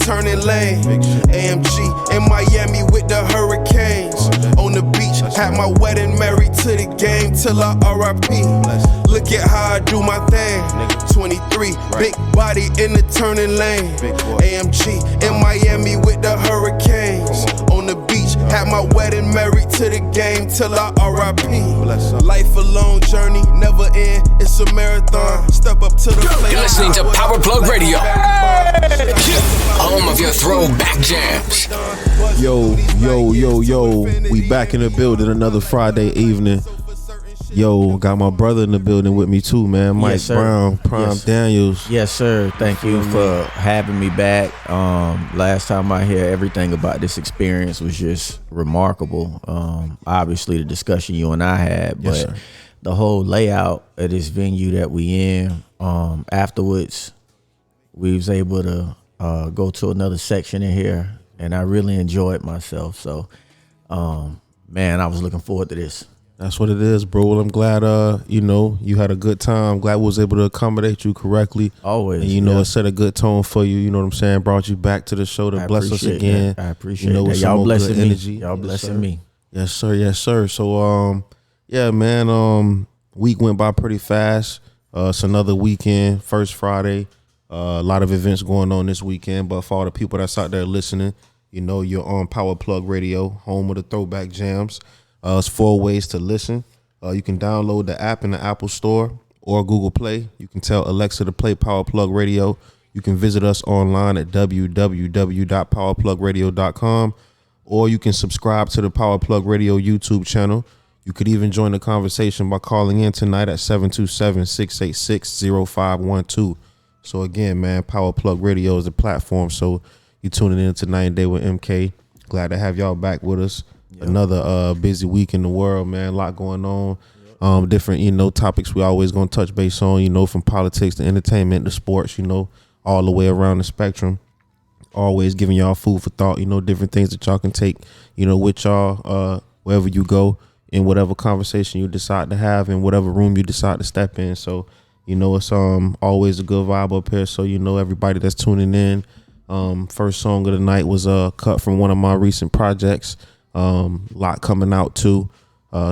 turning lane. AMG in Miami with the Hurricanes. On the beach, had my wedding, married to the game till I RIP. Look at how I do my thing. 23, big body in the turning lane. AMG in Miami with the Hurricanes. On the beach, had my wedding, married to the game till I RIP. Life a long journey, never end, it's a marathon. Step up to the plate. You're listening to Power Radio, home of your throwback jams. Yo, we back in the building another Friday evening. Yo, got my brother in the building with me too, man. Mike Brown, Prime Daniels. Yes, sir. Thank you for having me back. Last time I hear everything about this experience was just remarkable. Obviously, the discussion you and I had, but the whole layout of this venue that we in. Afterwards, we was able to go to another section in here, and I really enjoyed myself. So, man, I was looking forward to this. That's what it is, bro. Well, I'm glad, you had a good time. Glad we was able to accommodate you correctly. Always. And, it set a good tone for you. You know what I'm saying? Brought you back to the show to bless us again. That. I appreciate that. With Y'all blessing me. Energy. Y'all blessing me. Yes, sir. So, week went by pretty fast. It's another weekend, first Friday. A lot of events going on this weekend. But for all the people that's out there listening, you're on PowerPlugRadio, home of the throwback jams. It's 4 ways to listen. You can download the app in the Apple Store or Google Play. You can tell Alexa to play PowerPlug You can visit us online at www.powerplugradio.com, or you can subscribe to the PowerPlug Radio YouTube channel. You could even join the conversation by calling in tonight at 727-686-0512. So again, man, PowerPlug Radio is the platform. So you're tuning in to 9 Day with MK. Glad to have y'all back with us. Yep. Another busy week in the world, man. A lot going on. Yep. Different, topics we always gonna touch base on, from politics to entertainment to sports, all the way around the spectrum. Always giving y'all food for thought, different things that y'all can take, with y'all wherever you go, in whatever conversation you decide to have, in whatever room you decide to step in. So, it's always a good vibe up here. So, everybody that's tuning in. First song of the night was cut from one of my recent projects. Lot coming out too.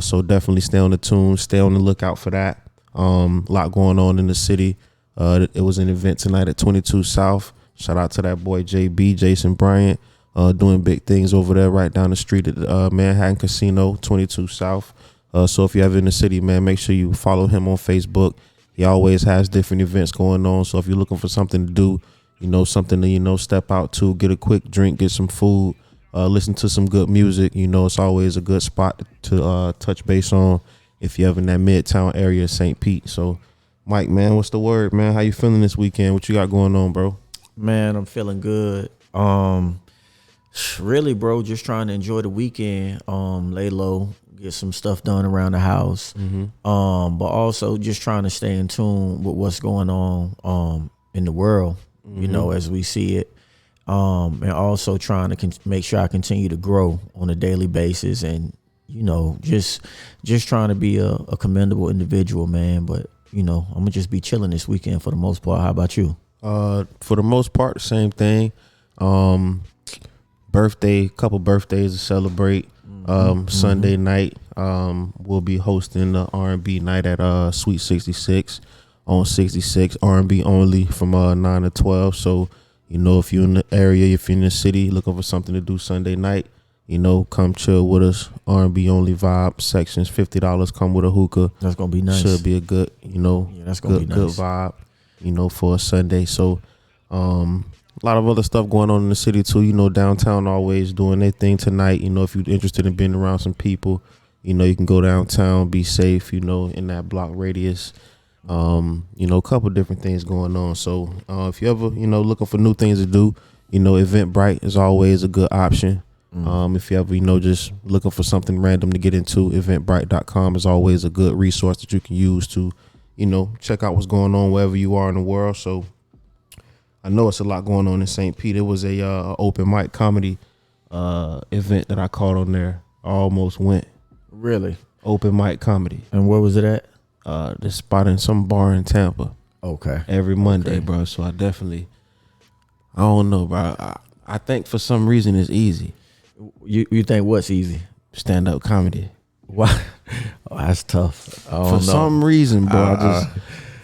So definitely stay on the tune, stay on the lookout for that. Lot going on in the city. It was an event tonight at 22 South. Shout out to that boy JB, Jason Bryant, doing big things over there right down the street at Manhattan Casino, 22 South. So if you're ever in the city, man, make sure you follow him on Facebook. He always has different events going on. So if you're looking for something to do, something to, step out to, get a quick drink, get some food, listen to some good music, it's always a good spot to touch base on if you're ever in that Midtown area of St. Pete. So, Mike, man, what's the word, man? How you feeling this weekend? What you got going on, bro? Man, I'm feeling good. Really, bro, just trying to enjoy the weekend, lay low, get some stuff done around the house, but also just trying to stay in tune with what's going on in the world, as we see it. And also trying to make sure I continue to grow on a daily basis, and just trying to be a commendable individual, man. But I'm gonna just be chilling this weekend for the most part. How about you? For the most part, same thing. Couple birthdays to celebrate. Sunday night, we'll be hosting the R&B night at Sweet 66 on 66, R&B only from 9 to 12. So. If you're in the area, if you're in the city looking for something to do Sunday night, come chill with us. R&B only vibe sections, $50. Come with a hookah. That's gonna be nice. Should be a good, that's gonna be nice. Good vibe, for a Sunday. So, a lot of other stuff going on in the city too. Downtown always doing their thing tonight. If you're interested in being around some people, you can go downtown, be safe. In that block radius. A couple different things going on. So if you ever, looking for new things to do, Eventbrite is always a good option. If you ever, just looking for something random to get into, eventbrite.com is always a good resource that you can use to, check out what's going on wherever you are in the world. So I know it's a lot going on in St. Pete. It was a open mic comedy event that I caught on there. I almost went. Really? Open mic comedy. And where was it at? This spot in some bar in Tampa. Okay. Every Monday, bro. So I definitely I don't know, bro. I think for some reason it's easy. You think what's easy? Stand up comedy. Why? Oh, that's tough. For some reason, bro.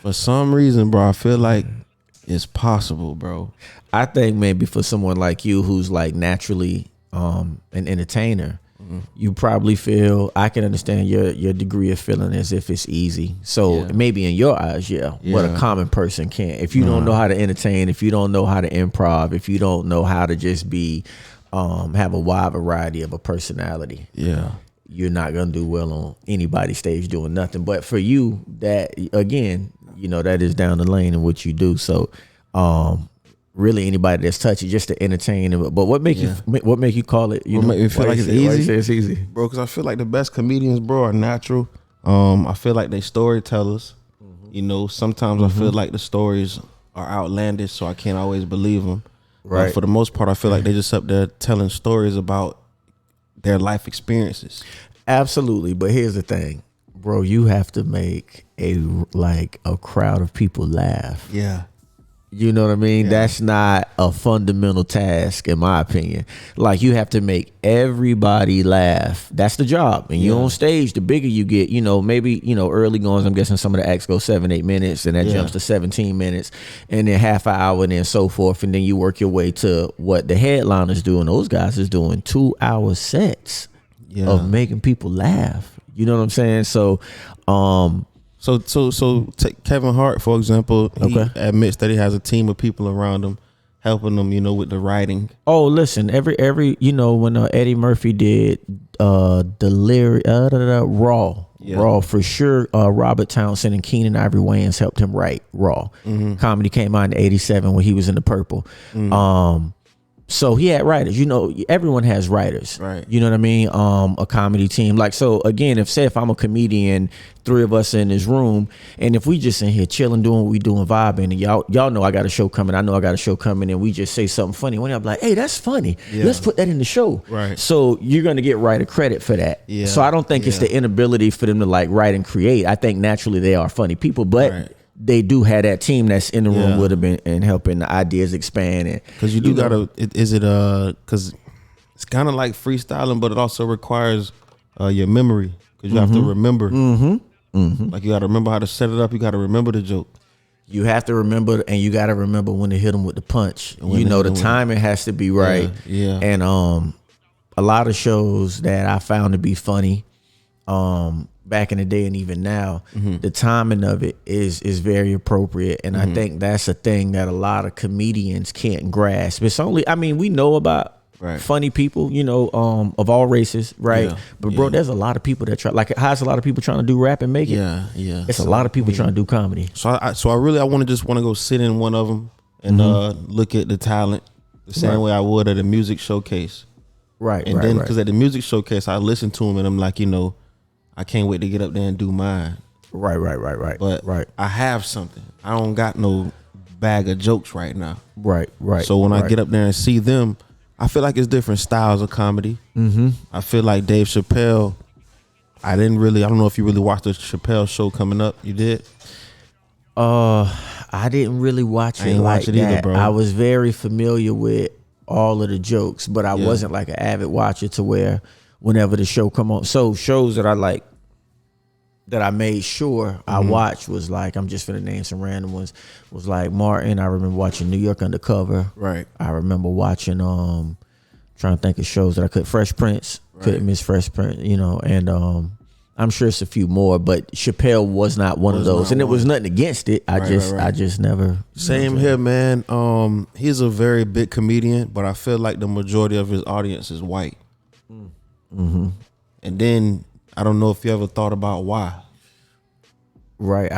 For some reason, bro, I feel like it's possible, bro. I think maybe for someone like you who's like naturally an entertainer, you probably feel, I can understand your degree of feeling as if it's easy. So maybe in your eyes, but a common person can't. If you don't know how to entertain, if you don't know how to improv, if you don't know how to just be have a wide variety of a personality, you're not gonna do well on anybody's stage doing nothing. But for you, that again, that is down the lane in what you do. So really anybody that's touchy just to entertain. But what make you call it? What make me feel like it's easy? Why you say it's easy, bro? Because I feel like the best comedians, bro, are natural. I feel like they storytellers. Sometimes I feel like the stories are outlandish, so I can't always believe them. Right. But for the most part, I feel like they just up there telling stories about their life experiences. Absolutely. But here's the thing, bro. You have to make a crowd of people laugh. Yeah. You know what I mean? Yeah. That's not a fundamental task, in my opinion. Like, you have to make everybody laugh. That's the job. And you're on stage, the bigger you get, maybe, early goings, I'm guessing some of the acts go 7-8 minutes, and that jumps to 17 minutes, and then half an hour, and then so forth. And then you work your way to what the headliners do. And those guys is doing 2-hour sets of making people laugh. You know what I'm saying? So, So take Kevin Hart, for example. He admits that he has a team of people around him, helping him, with the writing. Oh, listen, every when Eddie Murphy did Raw, for sure, Robert Townsend and Keenan Ivory Wayans helped him write Raw. Comedy came out in '87 when he was in the Purple. So he had writers, everyone has writers, right? You know what I mean? A comedy team. Like, so again, if I'm a comedian, 3 of us in this room, and if we just in here chilling, doing what we doing, vibing, and y'all know I got a show coming, I know I got a show coming, and we just say something funny, when I'm like, hey, that's funny. Let's put that in the show. Right. So you're going to get writer credit for that. Yeah. So I don't think it's the inability for them to like write and create. I think naturally they are funny people, but they do have that team that's in the room with them and helping the ideas expand. Because you gotta, because it's kind of like freestyling, but it also requires your memory, because you have to remember. Like, you got to remember how to set it up. You got to remember the joke. You have to remember, and you got to remember when to hit them with the punch. The timing has to be right. Yeah. And a lot of shows that I found to be funny, back in the day and even now, the timing of it is very appropriate. And I think that's a thing that a lot of comedians can't grasp. It's only, we know about funny people, of all races, right? But bro, there's a lot of people that try, like, how's a lot of people trying to do rap and make it? Yeah. It's a lot of people trying to do comedy. So I want to go sit in one of them and look at the talent the same way I would at a music showcase. Right. And then, because at the music showcase, I listen to them and I'm like, I can't wait to get up there and do mine. Right. But I have something. I don't got no bag of jokes right now. Right. So when I get up there and see them, I feel like it's different styles of comedy. I feel like Dave Chappelle, I don't know if you really watched the Chappelle show coming up. You did? I didn't really watch it like that. Either, bro. I was very familiar with all of the jokes, but I wasn't like an avid watcher to where whenever the show come on. So shows that I like, that I made sure I watched, was like, I'm just gonna name some random ones, was like Martin. I remember watching New York Undercover. Right. I remember watching, trying to think of shows that I could, Fresh Prince, couldn't miss Fresh Prince, and I'm sure it's a few more, but Chappelle was not one of those. And it was nothing against it. I just never. Same here, man. He's a very big comedian, but I feel like the majority of his audience is white. And then I don't know if you ever thought about why. Right.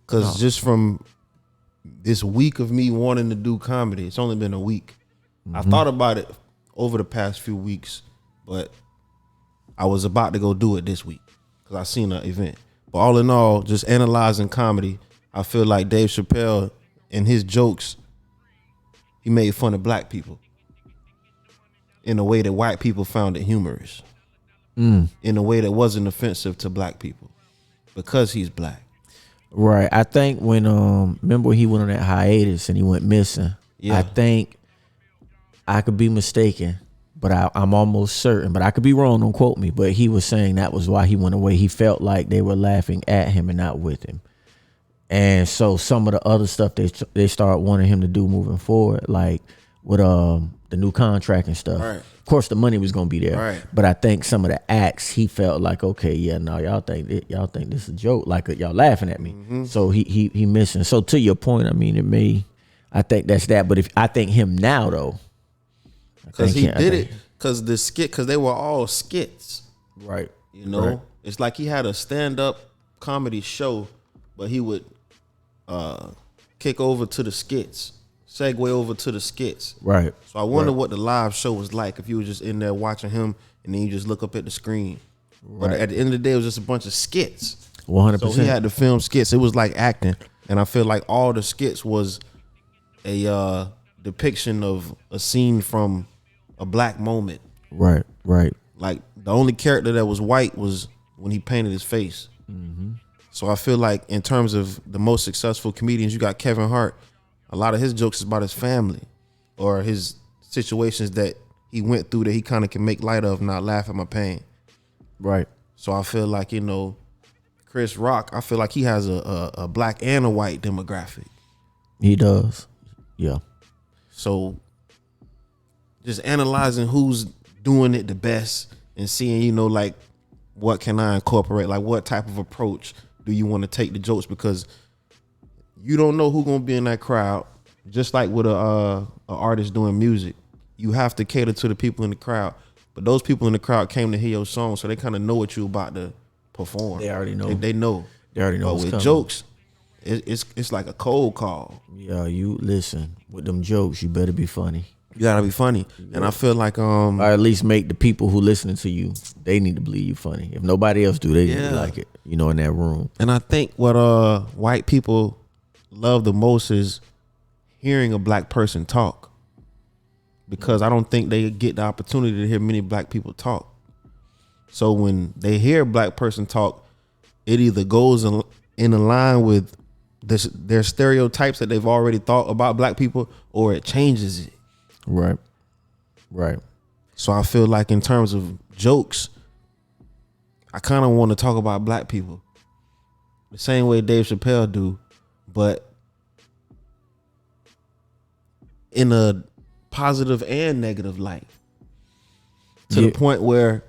Because just from this week of me wanting to do comedy, it's only been a week. I thought about it over the past few weeks, but I was about to go do it this week because I seen an event. But all in all, just analyzing comedy, I feel like Dave Chappelle and his jokes, he made fun of black people in a way that white people found it humorous. In a way that wasn't offensive to black people because he's black. Right. I think when remember when he went on that hiatus and he went missing. Yeah. I think I could be mistaken, but I'm almost certain. But I could be wrong. Don't quote me. But he was saying that was why he went away. He felt like they were laughing at him and not with him. And so some of the other stuff they start wanting him to do moving forward, like with the new contract and stuff. Right. Of course, the money was gonna be there. Right. But I think some of the acts he felt like, okay, yeah, no, y'all think this is a joke, like y'all laughing at me. Mm-hmm. So he missing. So to your point, I mean, I think that's that. But if I think him now though, Because he did it because the skit, because they were all skits. right. You know, Right. it's like he had a stand-up comedy show, but he would kick over to the skits, segue over to the skits. Right. So I wonder Right. what the live show was like if you were just in there watching him and then you just look up at the screen. But Right. at the end of the day, it was just a bunch of skits. 100%. So he had to film skits. It was like acting, and I feel like all the skits was a depiction of a scene from a black moment. Right. Right. Like the only character that was white was when he painted his face. Mm-hmm. So I feel like in terms of the most successful comedians, you got Kevin Hart. A lot of his jokes is about his family or his situations that he went through that he kind of can make light of, not laugh at my pain. Right. So I feel like, you know, Chris Rock, I feel like he has a black and a white demographic. He does. Yeah. So just analyzing who's doing it the best and seeing, you know, like what can I incorporate? Like what type of approach do you want to take the jokes? Because you don't know who's gonna be in that crowd. Just like with a artist doing music, you have to cater to the people in the crowd. But those people in the crowd came to hear your song, so they kind of know what you about to perform. They already know. They know. They already know But what's with coming. jokes, it's like a cold call. Yeah, you listen with them jokes. You better be funny, You gotta be funny, and I feel like or at least make the people who listening to you. They need to believe you funny. If nobody else do, they Yeah. like it. You know, in that room. And I think what white people love the most is hearing a black person talk, because I don't think they get the opportunity to hear many black people talk. So when they hear a black person talk, it either goes in line with their stereotypes that they've already thought about black people, or it changes it. Right. Right. So I feel like in terms of jokes, I kind of want to talk about black people the same way Dave Chappelle do, but in a positive and negative light, to Yeah. the point where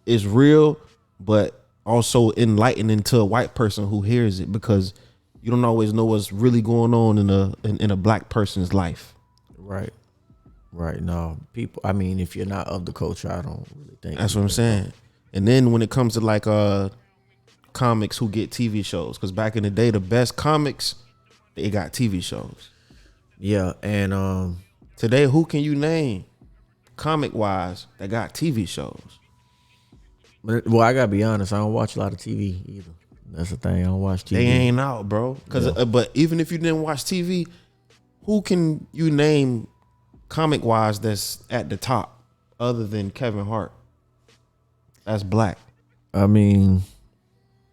it's real, but also enlightening to a white person who hears it, because you don't always know what's really going on in a black person's life. Right. Right. No, people. I mean, if you're not of the culture, I don't really think That's what I'm saying. And then when it comes to like comics who get TV shows, because back in the day, the best comics, they got TV shows. Yeah, and Today, who can you name comic wise that got TV shows? but, well, I gotta be honest. I don't watch a lot of TV either. That's the thing. I don't watch TV. They ain't out, bro. But even if you didn't watch TV, who can you name comic wise that's at the top other than Kevin Hart? That's black. I mean,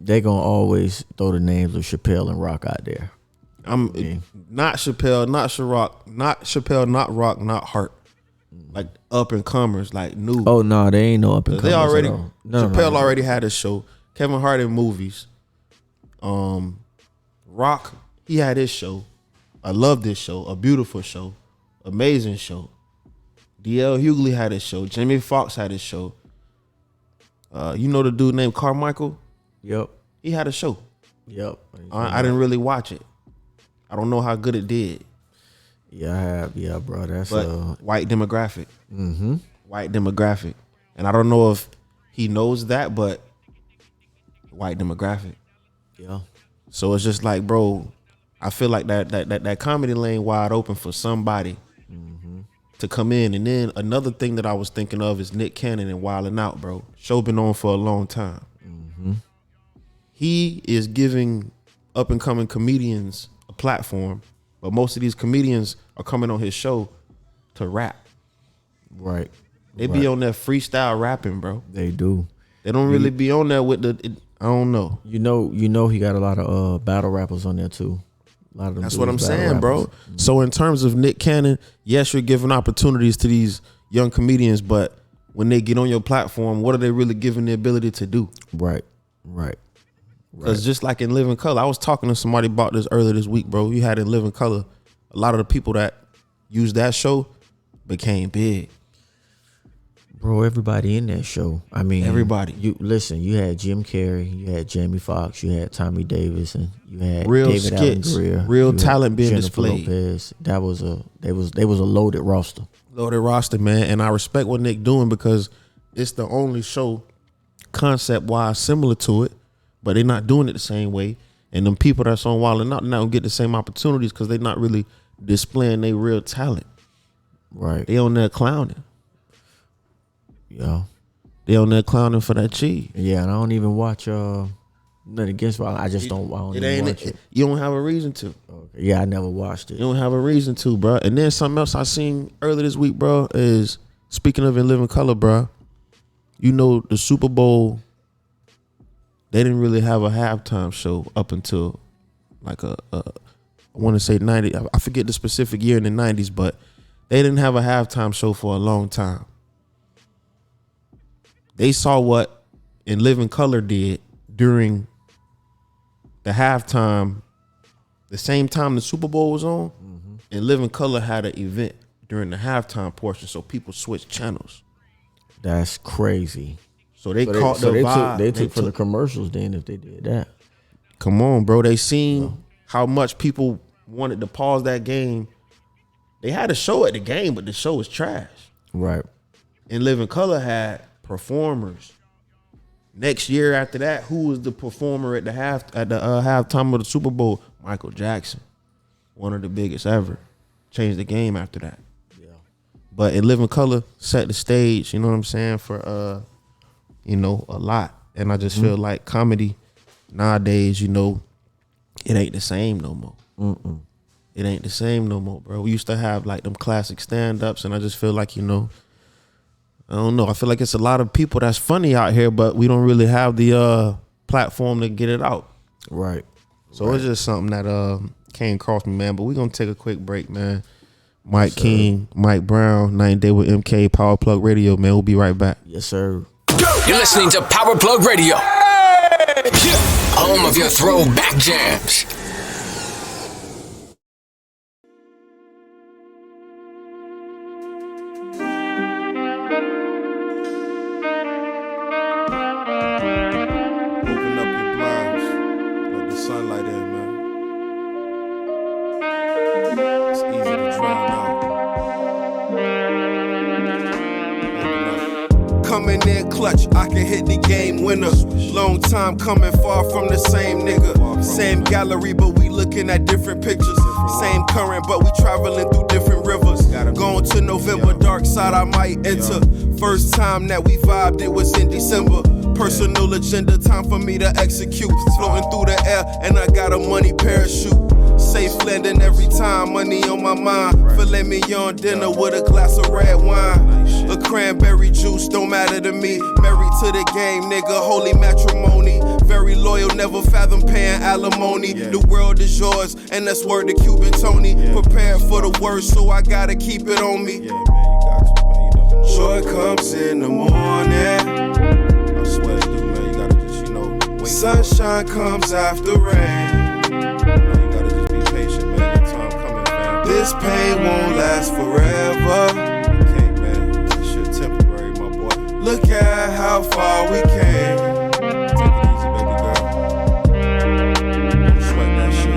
they gonna always throw the names of Chappelle and Rock out there. Not Chappelle, not Ciroc, not Chappelle, not Rock, not Hart. Like up and comers, like new. Oh no, they ain't no up and comers. They already at all. No, Chappelle no. already had his show. Kevin Hart in movies. Rock, he had his show. I love this show. A beautiful show. Amazing show. DL Hughley had his show. Jamie Foxx had his show. You know the dude named Carmichael? Yep. He had a show. Yep. I didn't really watch it. I don't know how good it did. Yeah, I have. Yeah, bro. That's But white demographic. Mm-hmm. White demographic. And I don't know if he knows that, but white demographic. Yeah. So it's just like, bro, I feel like that comedy lane wide open for somebody to come in. And then another thing that I was thinking of is Nick Cannon and Wildin' Out, bro. Show been on for a long time. He is giving up and coming comedians a platform, but most of these comedians are coming on his show to rap. Right. They be on that freestyle rapping, bro. They do. They don't really be on there with I don't know. You know, he got a lot of battle rappers on there too. A lot of them. That's what I'm saying, bro. Mm-hmm. So in terms of Nick Cannon, yes, you're giving opportunities to these young comedians, but when they get on your platform, what are they really giving the ability to do? Right. Because just like in Living Color, I was talking to somebody about this earlier this week, bro. You had in Living Color, a lot of the people that used that show became big. Bro, everybody in that show. I mean, everybody. You listen. You had Jim Carrey, you had Jamie Foxx, you had Tommy Davis, and you had real David skits, Allen Greer, real talent being Jennifer displayed. Lopez. They was a loaded roster. Loaded roster, man. And I respect what Nick doing because it's the only show concept wise similar to it, but they're not doing it the same way. And them people that's on Wild and Out not gonna get the same opportunities because they're not really displaying their real talent. Right. They on there clowning. Yeah. They on there clowning for that cheese. Yeah, and I don't even watch nothing against I just don't even watch it. You don't have a reason to. Okay. Yeah, I never watched it. You don't have a reason to, bro. And then something else I seen earlier this week, bro, is speaking of In Living Color, bro. You know the Super Bowl, they didn't really have a halftime show up until like I want to say 90. I forget the specific year in the 90s, but they didn't have a halftime show for a long time. They saw what In Living Color did during the halftime, the same time the Super Bowl was on, and Living Color had an event during the halftime portion, so people switched channels. That's crazy. So they caught the vibe. They took for the commercials then if they did that. Come on, bro. They seen how much people wanted to pause that game. They had a show at the game, but the show was trash. Right. And Living Color had performers. Next year after that, who was the performer at the halftime of the Super Bowl? Michael Jackson, one of the biggest ever. Changed the game after that. Yeah. But In Living Color set the stage, you know what I'm saying, for a lot. And I just feel like comedy nowadays, it ain't the same no more. It ain't the same no more, bro. We used to have like them classic stand-ups, and I just feel like, I don't know. I feel like it's a lot of people that's funny out here, but we don't really have the platform to get it out. Right. So it's just something that came across me, man. But we're going to take a quick break, man. Mike King, Mike Brown, 9 Day with MK, Powerplug Radio, man. We'll be right back. Yes, sir. You're listening to PowerPlug Radio. Home of your throwback jams. Coming in clutch, I can hit the game winner. Long time coming, far from the same nigga. Same gallery, but we looking at different pictures. Same current, but we traveling through different rivers. Going to November, dark side I might enter. First time that we vibed, it was in December. Personal agenda, time for me to execute. Floating through the air, and I got a money parachute. Safe landing every time, money on my mind. Filet mignon dinner with a glass of red wine. A cranberry juice, don't matter to me. Married to the game, nigga, holy matrimony. Very loyal, never fathom paying alimony. The world is yours, and that's word to Cuban Tony. Prepared for the worst, so I gotta keep it on me. Joy comes in the morning. I swear it do, man. You gotta just, sunshine comes after rain. This pain won't last forever. It can't, man. This shit temporary, my boy. Look at how far we came. Take it easy, baby girl. Sweat that shit.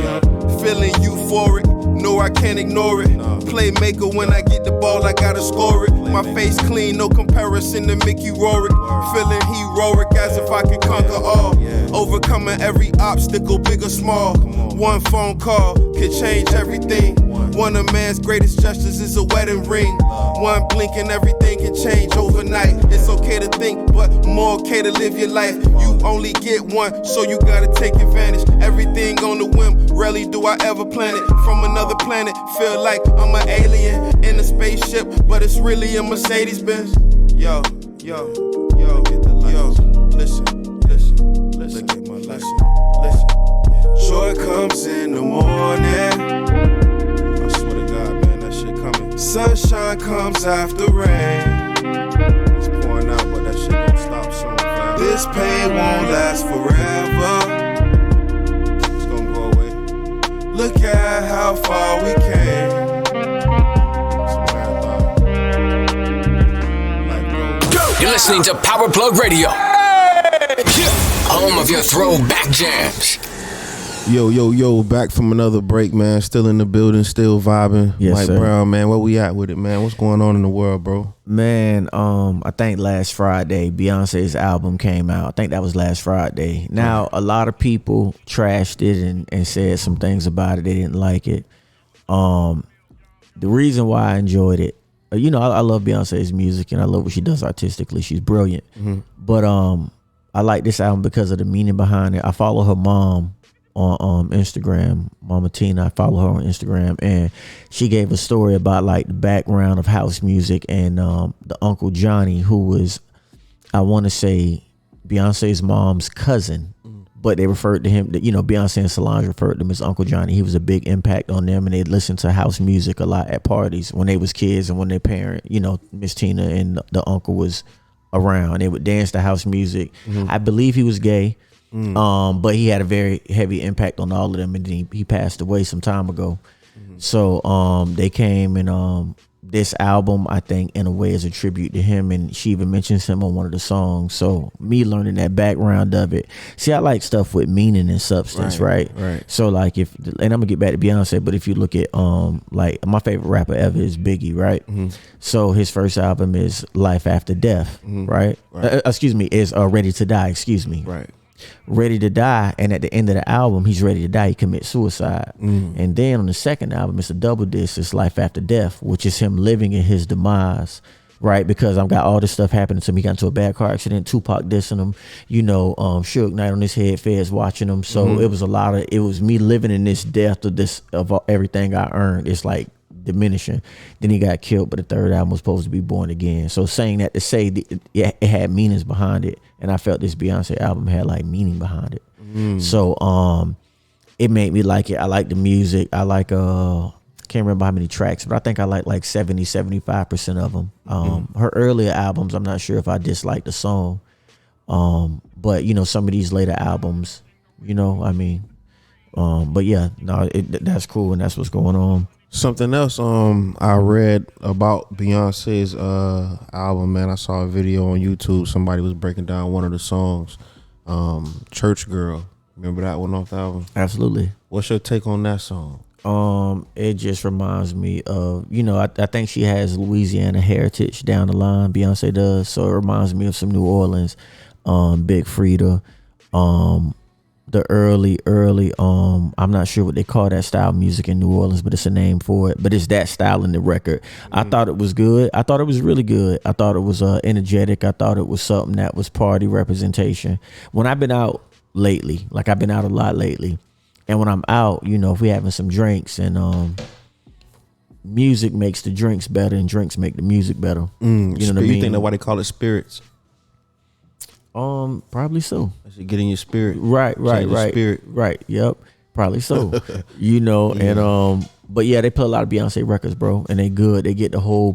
Yeah. Feeling euphoric. No, I can't ignore it. Playmaker, when I get the ball, I gotta score it. My face clean, no comparison to Mickey Rourke. Feeling heroic as if I could conquer all. Overcoming every obstacle, big or small. One phone call could change everything. One of man's greatest gestures is a wedding ring. One blink and everything can change overnight. It's okay to think, but more okay to live your life. You only get one, so you gotta take advantage. Everything on the whim, rarely do I ever plan it. From another planet, feel like I'm an alien in a spaceship, but it's really a Mercedes-Benz. Yo, yo, yo, yo. comes in the morning. I swear to God, man, that shit coming. Sunshine comes after rain. It's pouring out, but that shit don't stop soon, fam. This pain won't last forever. It's gonna go away. Look at how far we came. It's a marathon. Life goes. You're listening to PowerPlug Radio. Home of your throwback jams. Yo, back from another break, man. Still in the building, still vibing. Yes, Mike sir. Brown, man, where we at with it, man? What's going on in the world, bro? Man, I think last Friday Beyonce's album came out. I think that was last Friday. Now, a lot of people trashed it and said some things about it. They didn't like it. The reason why I enjoyed it, you know, I love Beyonce's music and I love what she does artistically. She's brilliant. But I like this album because of the meaning behind it. I follow her mom on Instagram, Mama Tina. I follow her on Instagram, and she gave a story about like the background of house music and the Uncle Johnny, who was, I want to say, Beyonce's mom's cousin, but they referred to him, you know, Beyonce and Solange referred to him as Uncle Johnny. He was a big impact on them, and they listened to house music a lot at parties when they was kids and when their parent, you know, Miss Tina and the uncle was around. They would dance to house music. I believe he was gay. But he had a very heavy impact on all of them, and then he passed away some time ago. So they came, and this album, I think, in a way, is a tribute to him, and she even mentions him on one of the songs. So me learning that background of it, see, I like stuff with meaning and substance, right? So like, and I'm gonna get back to Beyonce, but if you look at like my favorite rapper ever is Biggie, right? So his first album is Life After Death, right? Is Ready to Die, Right. Ready to Die, and at the end of the album, he's ready to die. He commits suicide, and then on the second album, it's a double disc. It's Life After Death, which is him living in his demise, right? Because I've got all this stuff happening to him. He got into a bad car accident. Tupac dissing him, you know, Suge Knight on his head, feds watching him. So it was it was me living in this death of everything I earned. It's like diminishing. Then he got killed, but the third album was supposed to be Born Again. So saying that to say it had meanings behind it, and I felt this Beyonce album had like meaning behind it. So it made me like it. I like the music. I like can't remember how many tracks, but I think I like 75% of them. Her earlier albums, I'm not sure if I disliked the song, but you know, some of these later albums, you know, I mean, but yeah, no, that's cool, and that's what's going on. Something else I read about Beyonce's album, man. I saw a video on YouTube. Somebody was breaking down one of the songs, Church Girl. Remember that one off the album? Absolutely. What's your take on that song? It just reminds me of, you know, I think she has Louisiana heritage down the line, Beyonce does. So it reminds me of some New Orleans, Big Frida, the early I'm not sure what they call that style of music in New Orleans, but it's a name for it. But it's that style in the record. I thought it was good. I thought it was really good. I thought it was energetic. I thought it was something that was party representation. When I've been out lately, like I've been out a lot lately, and when I'm out, you know, if we're having some drinks, and music makes the drinks better and drinks make the music better. You know what I mean? You think that's why they call it spirits? Probably so. Get in your spirit. Right. Spirit. Right. Yep. Probably so. You know, and but yeah, they play a lot of Beyonce records, bro, and they good. They get the whole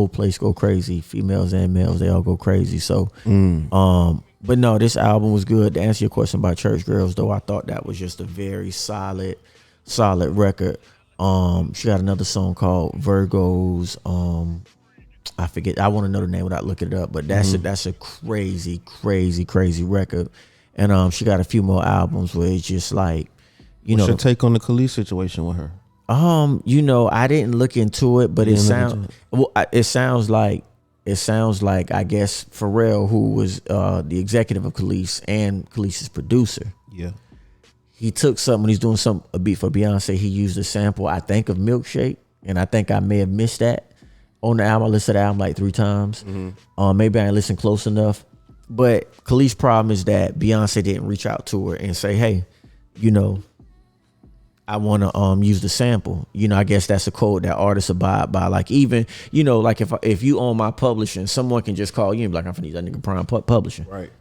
place go crazy. Females and males, they all go crazy. So, but no, this album was good. To answer your question about Church Girls, though, I thought that was just a very solid record. She got another song called Virgos. I forget. I want to know the name without looking it up, but that's a crazy record. And she got a few more albums where it's just like, What's your take on the Khalees situation with her? You know, I didn't look into it, but it sounds like I guess Pharrell, who was the executive of Khalees and Khalees' producer. Yeah. He took something when he's doing a beat for Beyonce. He used a sample, I think, of Milkshake, and I think I may have missed that on the album. I listened to the album like 3 times. Maybe I ain't listened close enough. But Khalees' problem is that Beyonce didn't reach out to her and say, hey, you know, I want to use the sample. You know, I guess that's a code that artists abide by. Like, even, you know, like if you own my publishing, someone can just call you and be like, I'm finna use that nigga Prime Publishing. Right.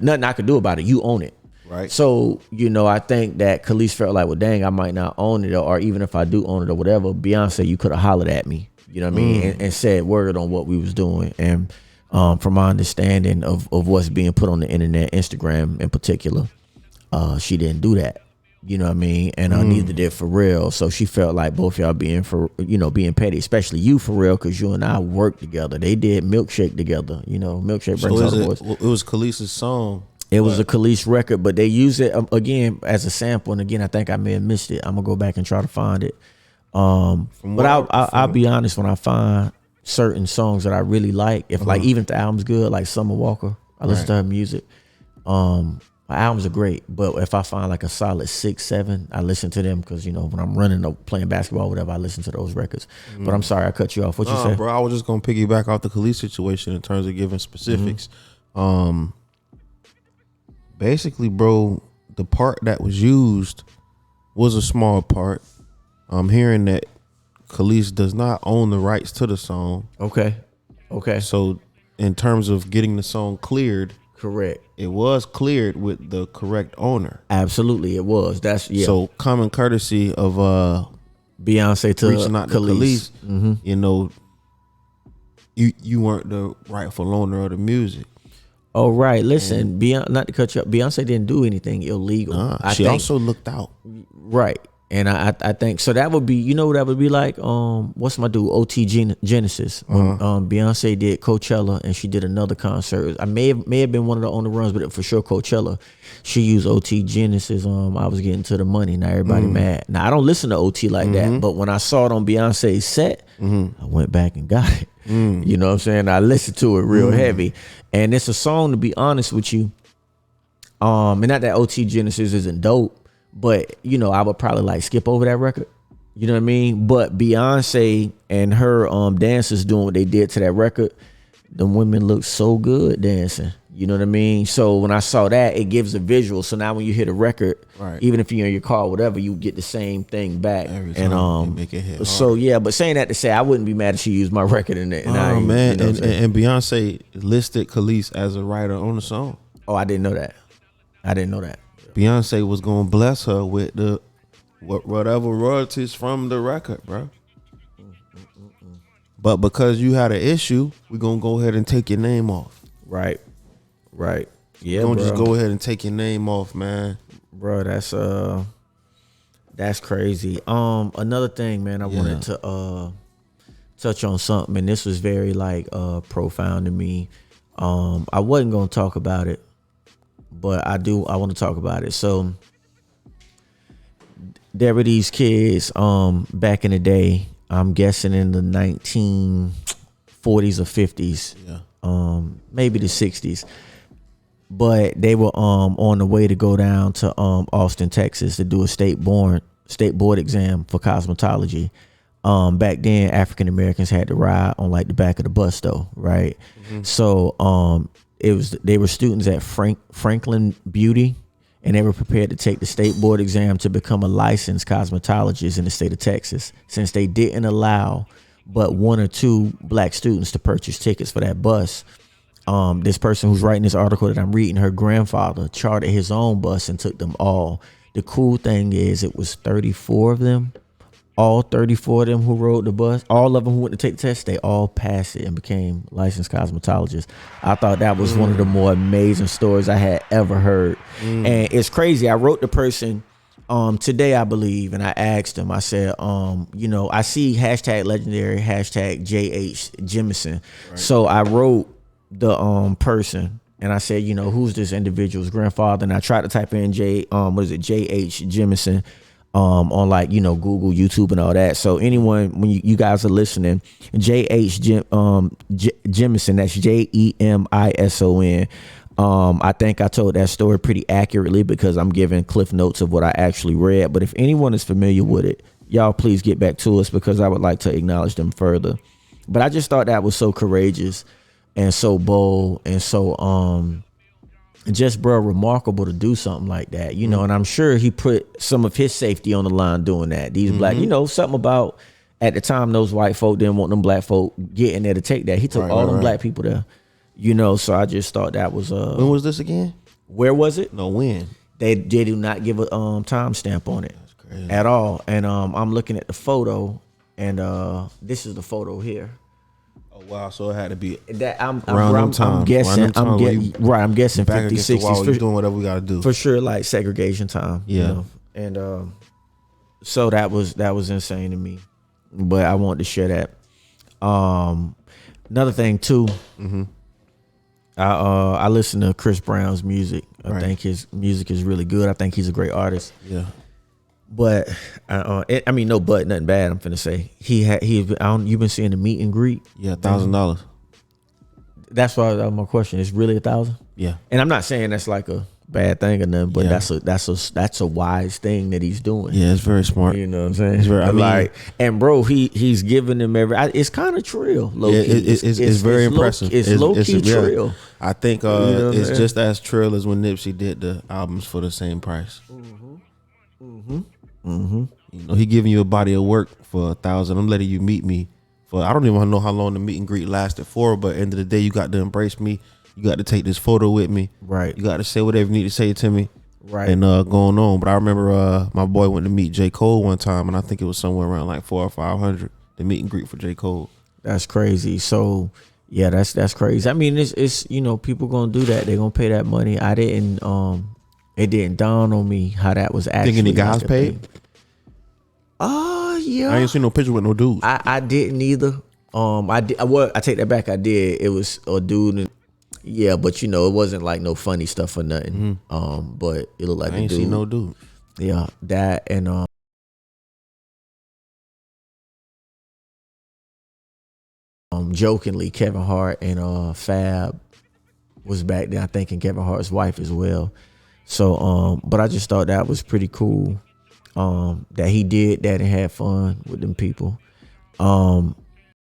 Nothing I could do about it. You own it. Right. So, I think that Khalees felt like, well, dang, I might not own it, or even if I do own it or whatever, Beyonce, you could have hollered at me, you know what I mean, and said word on what we was doing. And from my understanding of what's being put on the internet, Instagram in particular, she didn't do that. You know what I mean? And neither did Pharrell. So she felt like both y'all being petty, especially you, Pharrell, because you and I worked together. They did Milkshake together. Milkshake brings all the boys. It was Khalees's song. It was a Khalees record, but they use it again as a sample. And again, I think I may have missed it. I'm gonna go back and try to find it. But I'll be honest, when I find certain songs that I really like, if even if the album's good, like Summer Walker, I listen to her music. My albums are great, but if I find like a solid 6, 7, I listen to them because when I'm running or playing basketball or whatever, I listen to those records. But I'm sorry I cut you off. What you say, bro? I was just gonna piggyback off the Khalees situation in terms of giving specifics. Basically, bro, the part that was used was a small part. I'm hearing that Khalees does not own the rights to the song. Okay. So in terms of getting the song cleared, correct, it was cleared with the correct owner. Absolutely, it was. So common courtesy of Beyonce to reaching out to Khalees. You weren't the rightful owner of the music. Oh right, listen, not to cut you up, Beyonce didn't do anything illegal. She also looked out. Right. And I think so. That would be, what that would be like. What's my dude? OT Genesis. When Beyonce did Coachella and she did another concert. I may have been one of the on the runs, but for sure Coachella. She used OT Genesis. I was getting to the money. Now everybody mad. Now I don't listen to OT like that, but when I saw it on Beyonce's set, I went back and got it. You know what I'm saying? I listened to it real heavy, and it's a song, to be honest with you. And not that OT Genesis isn't dope. But, I would probably skip over that record. You know what I mean? But Beyonce and her dancers doing what they did to that record, the women look so good dancing. You know what I mean? So when I saw that, it gives a visual. So now when you hear the record, even if you're in your car or whatever, you get the same thing back. Every time make it hit so hard. yeah, but saying that to say, I wouldn't be mad if she used my record in it. Man, and Beyonce listed Khalees as a writer on the song. Oh, I didn't know that. Beyonce was gonna bless her with the whatever royalties from the record, bro. But because you had an issue, we're gonna go ahead and take your name off. Right. Yeah, Don't bro. just go ahead and take your name off, man. Bro, that's crazy. Another thing, man, I wanted to touch on something, and this was very profound to me. I wasn't gonna talk about it, but I want to talk about it. So there were these kids back in the day, I'm guessing in the 1940s or 50s, maybe the 60s, but they were on the way to go down to Austin, Texas to do a state board exam for cosmetology. Back then African Americans had to ride on the back of the bus though, right? So they were students at Franklin Beauty, and they were prepared to take the state board exam to become a licensed cosmetologist in the state of Texas, since they didn't allow but 1 or 2 black students to purchase tickets for that bus. This person who's writing this article that I'm reading, her grandfather chartered his own bus and took them all. The cool thing is it was 34 of them. All 34 of them who rode the bus, all of them who went to take the test, they all passed it and became licensed cosmetologists. I thought that was one of the more amazing stories I had ever heard. And it's crazy. I wrote the person today, I believe, and I asked him, I said, I see #legendary, #JH Jemison. Right. So I wrote the person and I said, who's this individual's grandfather? And I tried to type in JH Jemison. On Google, YouTube, and all that. So anyone, when you guys are listening, J.H. Jemison, that's Jemison. I think I told that story pretty accurately because I'm giving cliff notes of what I actually read. But if anyone is familiar with it, y'all please get back to us because I would like to acknowledge them further. But I just thought that was so courageous and so bold and so just, bro, remarkable to do something like that, and I'm sure he put some of his safety on the line doing that. These black, something about at the time those white folk didn't want them black folk getting there to take that. He took all them black people there, so I just thought that was when was this again? Where was it? No, when? They do not give a timestamp on it at all. And I'm looking at the photo, and this is the photo here. Oh wow! So it had to be That I'm guessing. I'm guessing Back 50s, against the 60s wall, you doing whatever we gotta do for sure. Like segregation time. Yeah. You know? And so that was insane to me. But I wanted to share that. Another thing too. Mm-hmm. I listen to Chris Brown's music. I Right. think his music is really good. I think he's a great artist. Yeah. But I mean, no, but nothing bad. I'm finna say you've been seeing the meet and greet. Yeah, $1,000. That's why my question is really $1,000. Yeah. And I'm not saying that's like a bad thing or nothing, but Yeah. that's a wise thing that he's doing. Yeah, it's very smart. You know what I'm saying? It's very, I mean, like, and bro, he's giving them it's kind of trill. Low Yeah, key. it's very impressive. It's low key trill. I think You know what I'm it's saying? just as trill as when Nipsey did the albums for the same price. You know, he giving you a body of work for $1,000. I'm letting you meet me for, I don't even know how long the meet and greet lasted for, but at the end of the day, you got to embrace me. You got to take this photo with me. Right. You got to say whatever you need to say to me. Right. And going on. But I remember my boy went to meet J. Cole one time, and I think it was somewhere around like 400 or 500. The meet and greet for J. Cole. That's crazy. So yeah, that's crazy. I mean, it's people gonna do that. They're gonna pay that money. It didn't dawn on me how that was actually. Think any guys like a paid? thing. Yeah. I ain't seen no picture with no dudes. I didn't either. I take that back. I did. It was a dude. And, yeah, but it wasn't like no funny stuff or nothing. But it looked like I a ain't dude. seen no dude. Yeah, that and jokingly, Kevin Hart and Fab was back there. I think, and Kevin Hart's wife as well. So, but I just thought that was pretty cool. That he did that and had fun with them people.